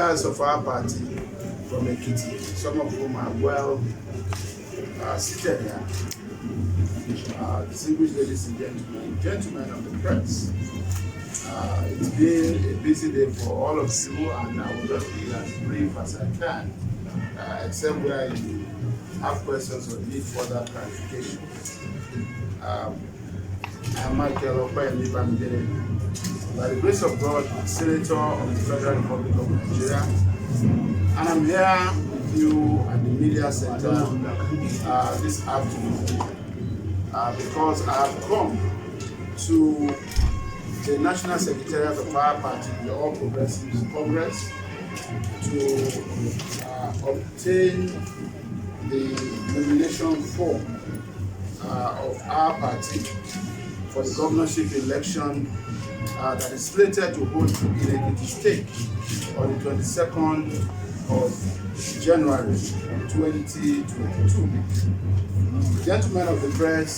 members of our party from Ekiti, some of whom are well seated here, distinguished ladies and gentlemen of the press. It's been a busy day for all of you, and I will just be as brief as I can, except where you have questions or need further clarification. I'm Opeyemi Bamidele, by the grace of God, Senator of the Federal Republic of Nigeria, and I'm here with you at the Media Center this afternoon because I have come to the National Secretariat of our party, the All Progressives Congress, to obtain the nomination form of our party for the governorship election that is slated to hold in Ekiti State on the 22nd of January 2022. Gentlemen of the press,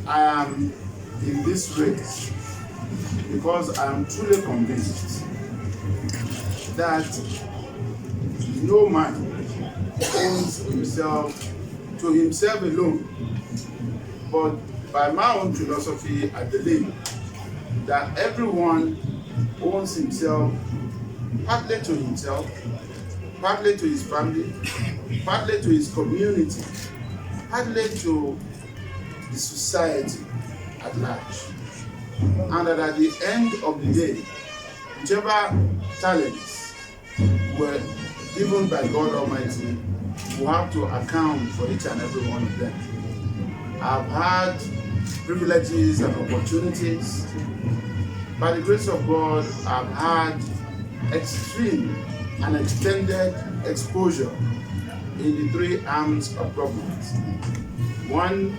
I am in this race because I am truly convinced that no man owns himself to himself alone, but by my own philosophy, I believe that everyone owns himself partly to himself, partly to his family, partly to his community, partly to the society at large. And that at the end of the day, whichever talents were given by God Almighty, will have to account for each and every one of them. I've had privileges and opportunities. By the grace of God, I've had extreme and extended exposure in the three arms of government. One,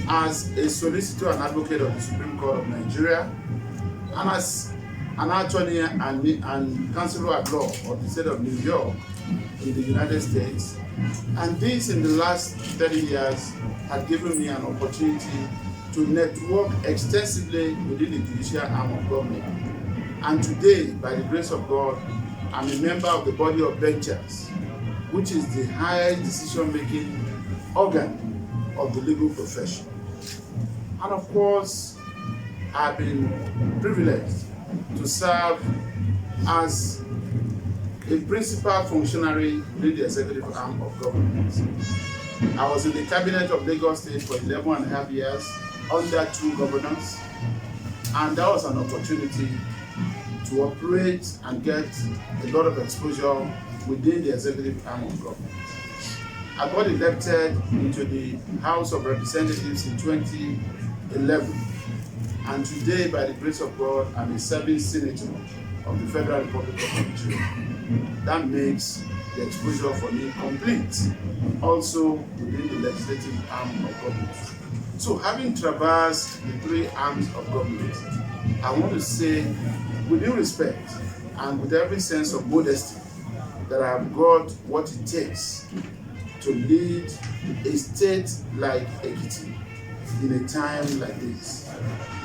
as a solicitor and advocate of the Supreme Court of Nigeria, and as an attorney and counselor at law of the state of New York in the United States. And this, in the last 30 years, had given me an opportunity to network extensively within the judicial arm of government. And today, by the grace of God, I'm a member of the body of benchers, which is the highest decision-making organ of the legal profession. And of course, I've been privileged to serve as a principal functionary within the executive arm of government. I was in the cabinet of Lagos State for 11.5 years under 2 governors, and that was an opportunity to operate and get a lot of exposure within the executive arm of government. I got elected into the House of Representatives in 2011, and today, by the grace of God, I'm a serving senator of the Federal Republic of Nigeria. That makes the exposure for me complete, also within the legislative arm of government. So, having traversed the three arms of government, I want to say, with due respect and with every sense of modesty, that I have got what it takes to lead a state like Ekiti in a time like this,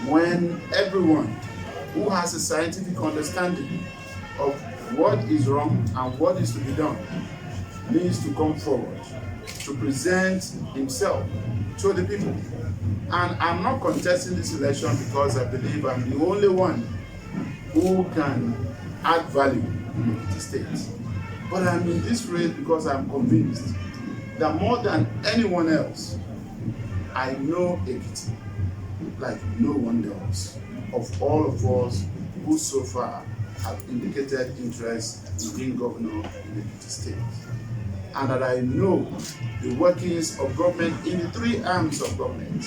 when everyone who has a scientific understanding of what is wrong and what is to be done needs to come forward to present himself to the people. And I'm not contesting this election because I believe I'm the only one who can add value in the state. But I'm in this race because I'm convinced that more than anyone else, I know Ekiti like no one else, of all of us who so far have indicated interest in being governor in the Ekiti State. And that I know the workings of government in the three arms of government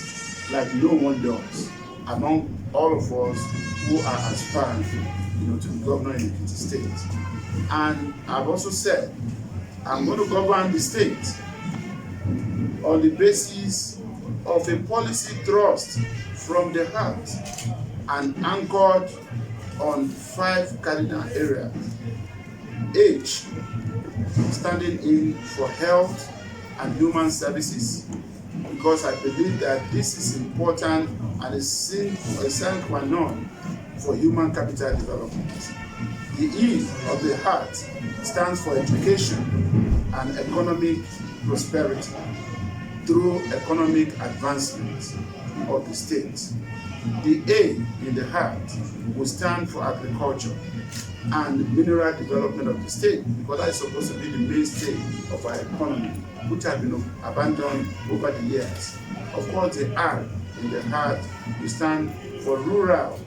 like no one does among all of us who are aspiring to be governor in the Ekiti State. And I've also said I'm going to govern the state on the basis of a policy thrust from the heart and anchored on 5 cardinal areas. H, standing in for health and human services, because I believe that this is important and a sine qua non for human capital development. The E of the heart stands for education and economic prosperity through economic advancement of the state. The A in the heart will stand for agriculture and mineral development of the state, because that is supposed to be the mainstay of our economy, which has been abandoned over the years. Of course, the R in the heart will stand for rural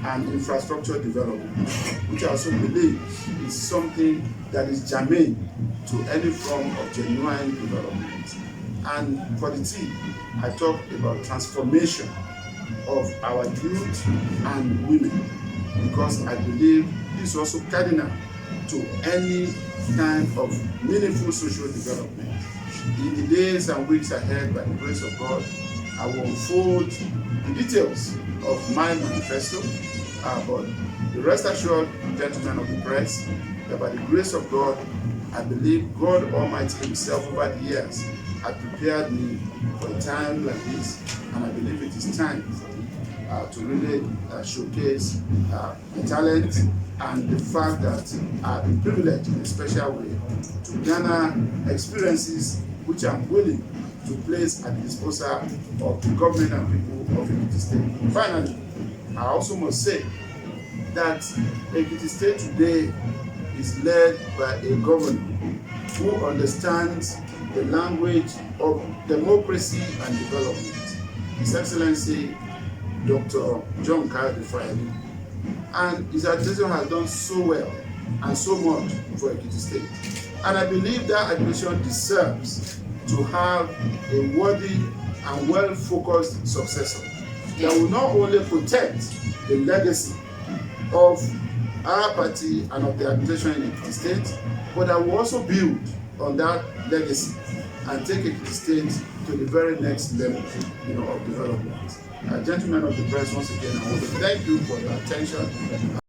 and infrastructure development, which I also believe is something that is germane to any form of genuine development. And for the T, I talk about transformation of our youth and women, because I believe this is also cardinal to any kind of meaningful social development. In the days and weeks ahead, by the grace of God, I will unfold the details of my manifesto, but rest assured, gentlemen of the press, that by the grace of God, I believe God Almighty Himself over the years had prepared me for a time like this, and I believe it is time for me to really showcase the talent and the fact that I've been privileged in a special way to garner experiences which I'm willing to place at the disposal of the government and people of Ekiti State. Finally, I also must say that Ekiti State today is led by a governor who understands the language of democracy and development. His Excellency Dr. John Kayode, and his administration has done so well and so much for Ekiti State. And I believe that administration deserves to have a worthy and well-focused successor that will not only protect the legacy of our party and of the administration in Ekiti State, but that will also build on that legacy and take Ekiti State to the very next level, of development. Gentlemen of the press, once again, I want to thank you for your attention.